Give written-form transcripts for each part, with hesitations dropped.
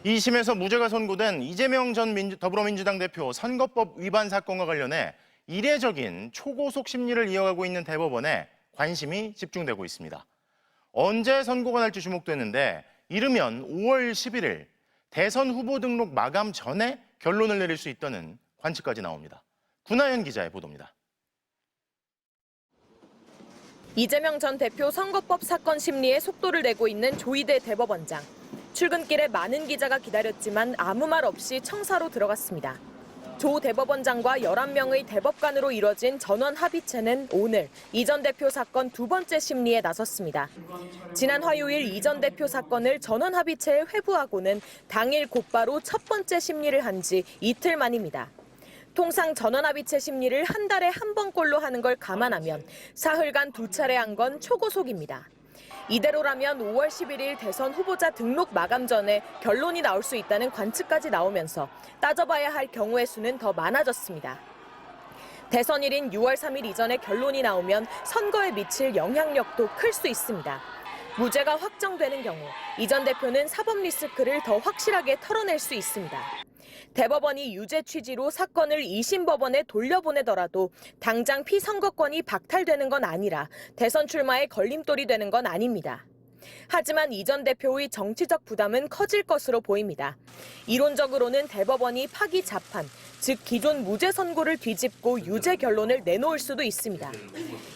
2심에서 무죄가 선고된 이재명 전 더불어민주당 대표 선거법 위반 사건과 관련해 이례적인 초고속 심리를 이어가고 있는 대법원에 관심이 집중되고 있습니다. 언제 선고가 날지 주목되는데 이르면 5월 11일 대선 후보 등록 마감 전에 결론을 내릴 수 있다는 관측까지 나옵니다. 구나연 기자의 보도입니다. 이재명 전 대표 선거법 사건 심리에 속도를 내고 있는 조희대 대법원장. 출근길에 많은 기자가 기다렸지만 아무 말 없이 청사로 들어갔습니다. 조 대법원장과 11명의 대법관으로 이뤄진 전원 합의체는 오늘 이 전 대표 사건 두 번째 심리에 나섰습니다. 지난 화요일 이 전 대표 사건을 전원 합의체에 회부하고는 당일 곧바로 첫 번째 심리를 한 지 이틀 만입니다. 통상 전원합의체 심리를 한 달에 한 번꼴로 하는 걸 감안하면 사흘간 두 차례 한 건 초고속입니다. 이대로라면 5월 11일 대선 후보자 등록 마감 전에 결론이 나올 수 있다는 관측까지 나오면서 따져봐야 할 경우의 수는 더 많아졌습니다. 대선일인 6월 3일 이전에 결론이 나오면 선거에 미칠 영향력도 클 수 있습니다. 무죄가 확정되는 경우 이 전 대표는 사법 리스크를 더 확실하게 털어낼 수 있습니다. 대법원이 유죄 취지로 사건을 2심 법원에 돌려보내더라도 당장 피선거권이 박탈되는 건 아니라 대선 출마에 걸림돌이 되는 건 아닙니다. 하지만 이 전 대표의 정치적 부담은 커질 것으로 보입니다. 이론적으로는 대법원이 파기 자판, 즉 기존 무죄 선고를 뒤집고 유죄 결론을 내놓을 수도 있습니다.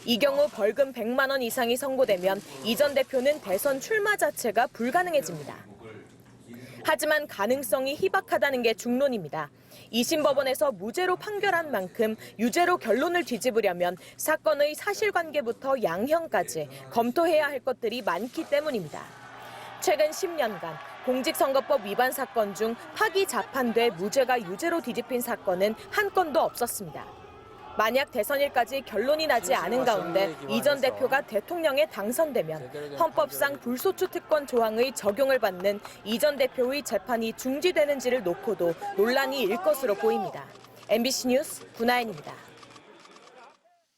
이 경우 벌금 100만 원 이상이 선고되면 이 전 대표는 대선 출마 자체가 불가능해집니다. 하지만 가능성이 희박하다는 게 중론입니다. 2심 법원에서 무죄로 판결한 만큼 유죄로 결론을 뒤집으려면 사건의 사실관계부터 양형까지 검토해야 할 것들이 많기 때문입니다. 최근 10년간 공직선거법 위반 사건 중 파기 자판돼 무죄가 유죄로 뒤집힌 사건은 한 건도 없었습니다. 만약 대선일까지 결론이 나지 않은 가운데 이 전 대표가 대통령에 당선되면 헌법상 불소추 특권 조항의 적용을 받는 이 전 대표의 재판이 중지되는지를 놓고도 논란이 일 것으로 보입니다. MBC 뉴스 구나연입니다.